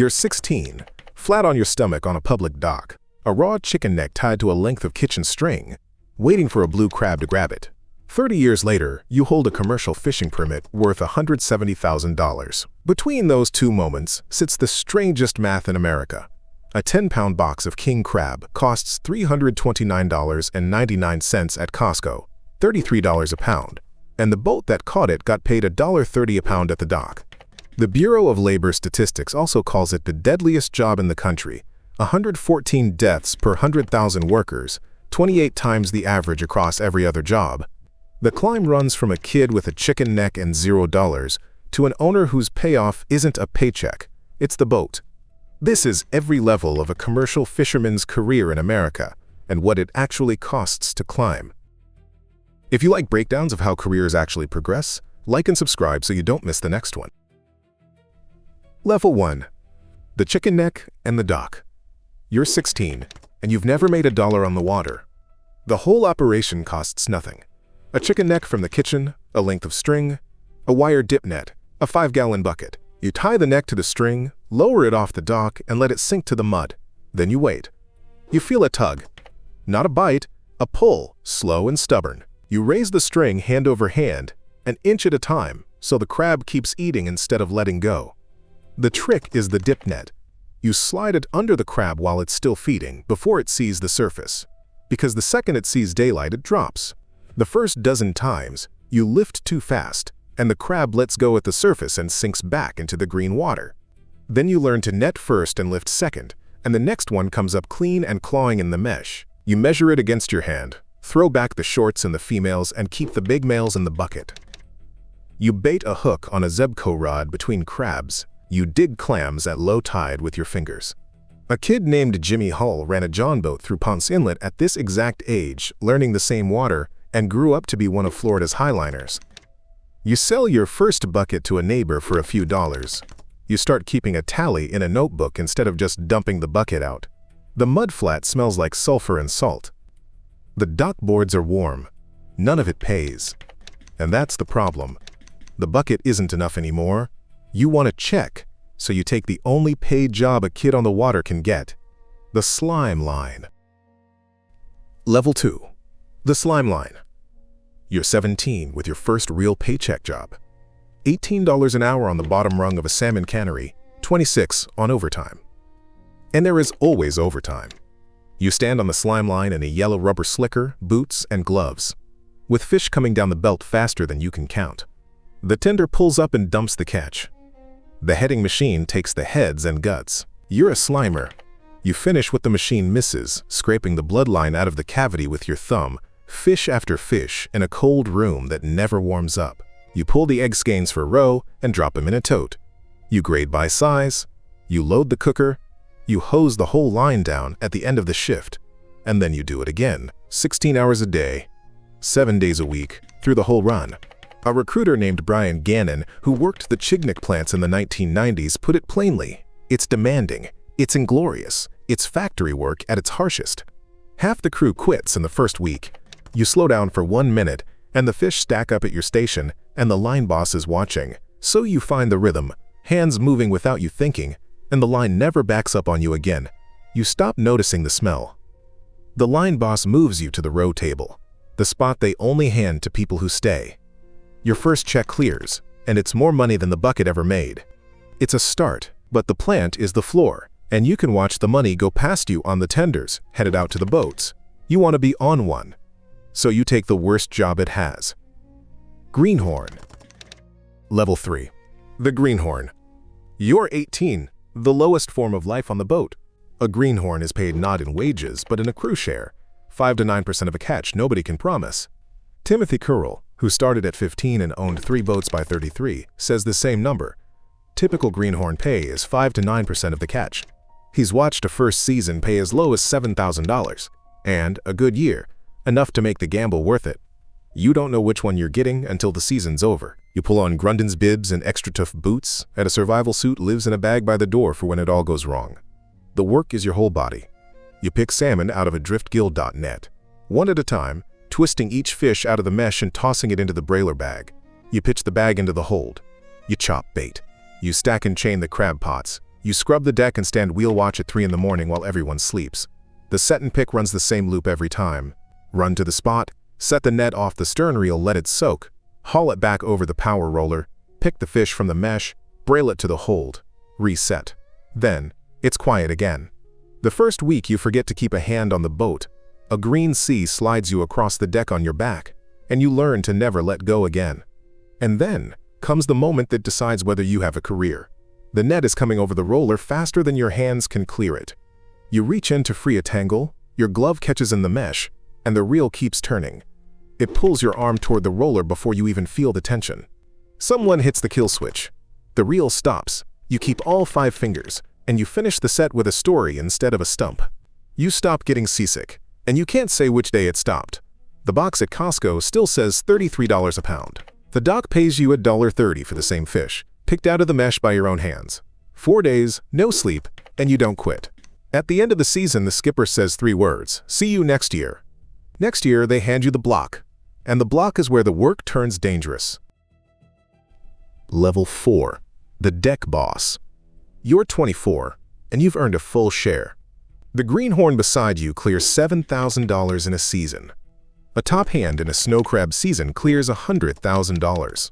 You're 16, flat on your stomach on a public dock, a raw chicken neck tied to a length of kitchen string, waiting for a blue crab to grab it. 30 years later, you hold a commercial fishing permit worth $170,000. Between those two moments sits the strangest math in America. A 10-pound box of king crab costs $329.99 at Costco, $33 a pound, and the boat that caught it got paid $1.30 a pound at the dock. The Bureau of Labor Statistics also calls it the deadliest job in the country. 114 deaths per 100,000 workers, 28 times the average across every other job. The climb runs from a kid with a chicken neck and $0 to an owner whose payoff isn't a paycheck, it's the boat. This is every level of a commercial fisherman's career in America and what it actually costs to climb. If you like breakdowns of how careers actually progress, like and subscribe so you don't miss the next one. Level 1. The chicken neck and the dock. You're 16, and you've never made $1 on the water. The whole operation costs nothing. A chicken neck from the kitchen, a length of string, a wire dip net, a 5-gallon bucket. You tie the neck to the string, lower it off the dock, and let it sink to the mud. Then you wait. You feel a tug. Not a bite, a pull, slow and stubborn. You raise the string hand over hand, an inch at a time, so the crab keeps eating instead of letting go. The trick is the dip net. You slide it under the crab while it's still feeding, before it sees the surface. Because the second it sees daylight, it drops. The first dozen times, you lift too fast, and the crab lets go at the surface and sinks back into the green water. Then you learn to net first and lift second, and the next one comes up clean and clawing in the mesh. You measure it against your hand, throw back the shorts and the females, and keep the big males in the bucket. You bait a hook on a Zebco rod between crabs. You dig clams at low tide with your fingers. A kid named Jimmy Hull ran a John boat through Ponce Inlet at this exact age, learning the same water, and grew up to be one of Florida's highliners. You sell your first bucket to a neighbor for a few dollars. You start keeping a tally in a notebook instead of just dumping the bucket out. The mud flat smells like sulfur and salt. The dock boards are warm. None of it pays. And that's the problem. The bucket isn't enough anymore. You want a check, so you take the only paid job a kid on the water can get, the slime line. Level 2. The slime line. You're 17 with your first real paycheck job. $18 an hour on the bottom rung of a salmon cannery, 26 on overtime. And there is always overtime. You stand on the slime line in a yellow rubber slicker, boots, and gloves, with fish coming down the belt faster than you can count. The tender pulls up and dumps the catch. The heading machine takes the heads and guts. You're a slimer. You finish what the machine misses, scraping the bloodline out of the cavity with your thumb, fish after fish in a cold room that never warms up. You pull the egg skeins for roe and drop them in a tote. You grade by size. You load the cooker. You hose the whole line down at the end of the shift. And then you do it again, 16 hours a day, 7 days a week, through the whole run. A recruiter named Brian Gannon, who worked the Chignik plants in the 1990s, put it plainly: it's demanding, it's inglorious, it's factory work at its harshest. Half the crew quits in the first week. You slow down for 1 minute, and the fish stack up at your station, and the line boss is watching. So you find the rhythm, hands moving without you thinking, and the line never backs up on you again. You stop noticing the smell. The line boss moves you to the row table, the spot they only hand to people who stay. Your first check clears, and it's more money than the bucket ever made. It's a start, but the plant is the floor, and you can watch the money go past you on the tenders, headed out to the boats. You want to be on one, so you take the worst job it has. Greenhorn. Level 3. The Greenhorn. You're 18, the lowest form of life on the boat. A greenhorn is paid not in wages, but in a crew share, 5 to 9% of a catch nobody can promise. Timothy Currell, who started at 15 and owned 3 boats by 33, says the same number. Typical greenhorn pay is 5 to 9% of the catch. He's watched a first season pay as low as $7,000, and a good year, enough to make the gamble worth it. You don't know which one you're getting until the season's over. You pull on Grundon's bibs and extra tough boots, and a survival suit lives in a bag by the door for when it all goes wrong. The work is your whole body. You pick salmon out of a driftgill net, one at a time, twisting each fish out of the mesh and tossing it into the brailer bag. You pitch the bag into the hold. You chop bait. You stack and chain the crab pots. You scrub the deck and stand wheel watch at 3 in the morning while everyone sleeps. The set and pick runs the same loop every time. Run to the spot, set the net off the stern reel, let it soak, haul it back over the power roller, pick the fish from the mesh, brail it to the hold, reset. Then, it's quiet again. The first week you forget to keep a hand on the boat. A green sea slides you across the deck on your back, and you learn to never let go again. And then comes the moment that decides whether you have a career. The net is coming over the roller faster than your hands can clear it. You reach in to free a tangle, your glove catches in the mesh, and the reel keeps turning. It pulls your arm toward the roller before you even feel the tension. Someone hits the kill switch. The reel stops. You keep all 5 fingers, and you finish the set with a story instead of a stump. You stop getting seasick, and you can't say which day it stopped. The box at Costco still says $33 a pound. The dock pays you $1.30 for the same fish, picked out of the mesh by your own hands. 4 days, no sleep, and you don't quit. At the end of the season, the skipper says 3 words: "See you next year." Next year, they hand you the block, and the block is where the work turns dangerous. Level 4. The Deck Boss. You're 24, and you've earned a full share. The Greenhorn beside you clears $7,000 in a season. A top hand in a snow crab season clears $100,000.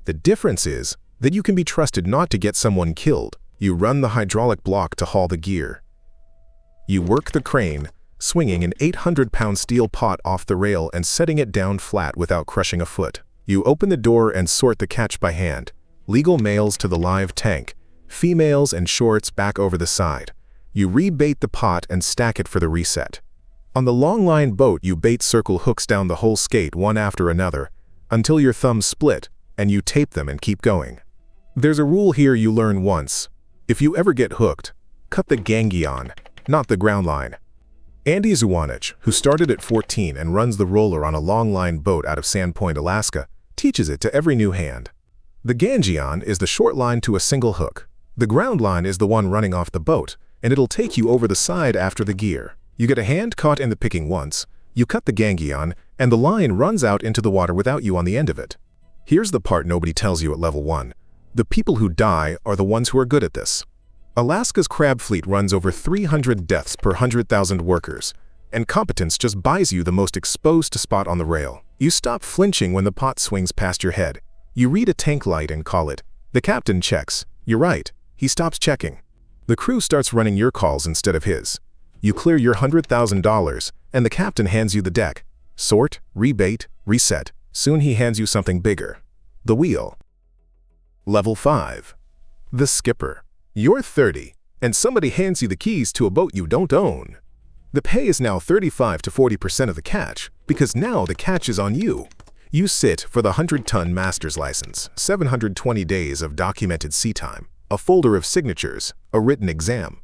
The difference is that you can be trusted not to get someone killed. You run the hydraulic block to haul the gear. You work the crane, swinging an 800-pound steel pot off the rail and setting it down flat without crushing a foot. You open the door and sort the catch by hand. Legal males to the live tank, females and shorts back over the side. You rebait the pot and stack it for the reset. On the long-line boat, you bait circle hooks down the whole skate one after another until your thumbs split, and you tape them and keep going. There's a rule here you learn once. If you ever get hooked, cut the gangion, not the ground line. Andy Zuwanich, who started at 14 and runs the roller on a long-line boat out of Sandpoint, Alaska, teaches it to every new hand. The gangion is the short line to a single hook. The ground line is the one running off the boat, and it'll take you over the side after the gear. You get a hand caught in the picking once, you cut the gangion, and the line runs out into the water without you on the end of it. Here's the part nobody tells you at level 1. The people who die are the ones who are good at this. Alaska's crab fleet runs over 300 deaths per 100,000 workers, and competence just buys you the most exposed to spot on the rail. You stop flinching when the pot swings past your head. You read a tank light and call it. The captain checks. You're right. He stops checking. The crew starts running your calls instead of his. You clear your $100,000, and the captain hands you the deck. Sort, rebait, reset. Soon he hands you something bigger. The wheel. Level 5. The Skipper. You're 30, and somebody hands you the keys to a boat you don't own. The pay is now 35 to 40% of the catch, because now the catch is on you. You sit for the 100-ton master's license, 720 days of documented sea time, a folder of signatures, a written exam,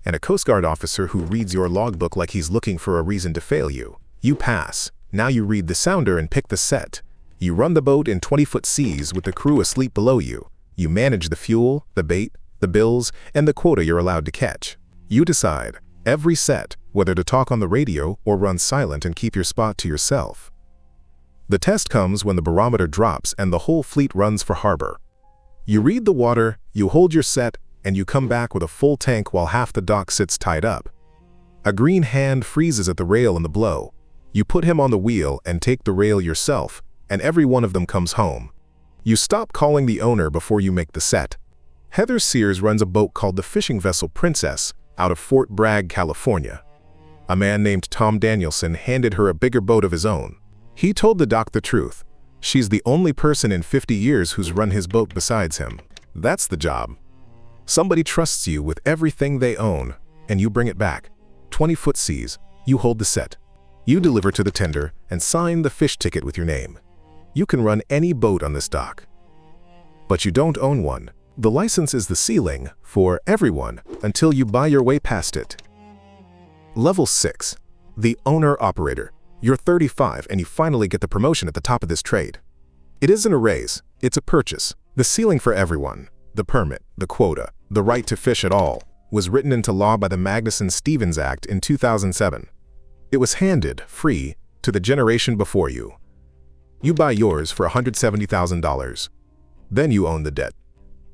and a Coast Guard officer who reads your logbook like he's looking for a reason to fail you. You pass. Now you read the sounder and pick the set. You run the boat in 20-foot seas with the crew asleep below you. You manage the fuel, the bait, the bills, and the quota you're allowed to catch. You decide, every set, whether to talk on the radio or run silent and keep your spot to yourself. The test comes when the barometer drops and the whole fleet runs for harbor. You read the water, you hold your set, and you come back with a full tank while half the dock sits tied up. A green hand freezes at the rail in the blow. You put him on the wheel and take the rail yourself, and every one of them comes home. You stop calling the owner before you make the set. Heather Sears runs a boat called the fishing vessel Princess out of Fort Bragg, California. A man named Tom Danielson handed her a bigger boat of his own. He told the doc the truth. She's the only person in 50 years who's run his boat besides him. That's the job. Somebody trusts you with everything they own, and you bring it back. 20-foot seas, you hold the set. You deliver to the tender and sign the fish ticket with your name. You can run any boat on this dock. But you don't own one. The license is the ceiling for everyone until you buy your way past it. Level 6. The Owner-Operator. You're 35 and you finally get the promotion at the top of this trade. It isn't a raise, it's a purchase. The ceiling for everyone, the permit, the quota, the right to fish at all, was written into law by the Magnuson-Stevens Act in 2007. It was handed, free, to the generation before you. You buy yours for $170,000. Then you own the debt.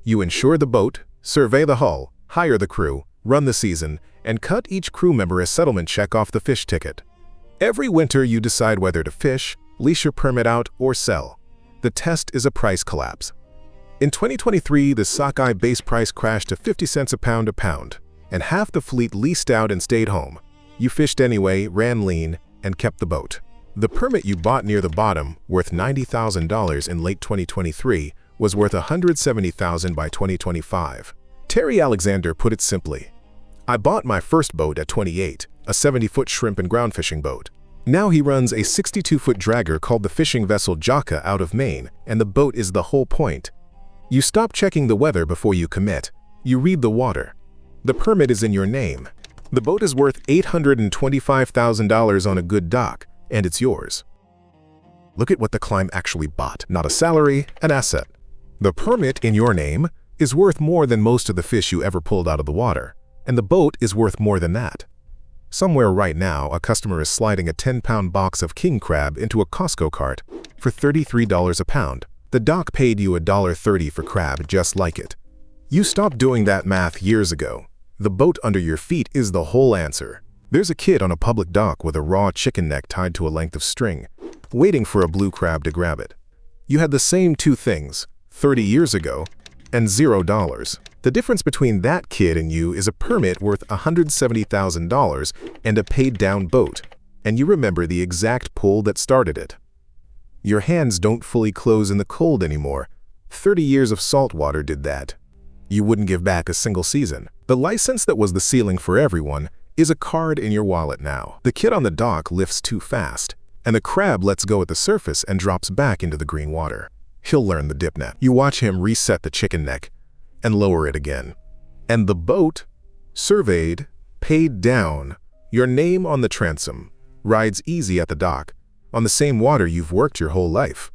You insure the boat, survey the hull, hire the crew, run the season, and cut each crew member a settlement check off the fish ticket. Every winter you decide whether to fish, lease your permit out, or sell. The test is a price collapse. In 2023, the sockeye base price crashed to 50 cents a pound, and half the fleet leased out and stayed home. You fished anyway, ran lean, and kept the boat. The permit you bought near the bottom, worth $90,000 in late 2023, was worth $170,000 by 2025. Terry Alexander put it simply, "I bought my first boat at 28, a 70-foot shrimp and ground fishing boat. Now he runs a 62-foot dragger called the fishing vessel Jaka out of Maine, and the boat is the whole point. You stop checking the weather before you commit. You read the water. The permit is in your name. The boat is worth $825,000 on a good dock, and it's yours." Look at what the climb actually bought, not a salary, an asset. The permit in your name is worth more than most of the fish you ever pulled out of the water, and the boat is worth more than that. Somewhere right now, a customer is sliding a 10-pound box of king crab into a Costco cart for $33 a pound. The dock paid you $1.30 for crab just like it. You stopped doing that math years ago. The boat under your feet is the whole answer. There's a kid on a public dock with a raw chicken neck tied to a length of string, waiting for a blue crab to grab it. You had the same two things 30 years ago and $0. The difference between that kid and you is a permit worth $170,000 and a paid-down boat, and you remember the exact pull that started it. Your hands don't fully close in the cold anymore. 30 years of salt water did that. You wouldn't give back a single season. The license that was the ceiling for everyone is a card in your wallet now. The kid on the dock lifts too fast, and the crab lets go at the surface and drops back into the green water. He'll learn the dip net. You watch him reset the chicken neck and lower it again. And the boat, surveyed, paid down, your name on the transom, rides easy at the dock, on the same water you've worked your whole life.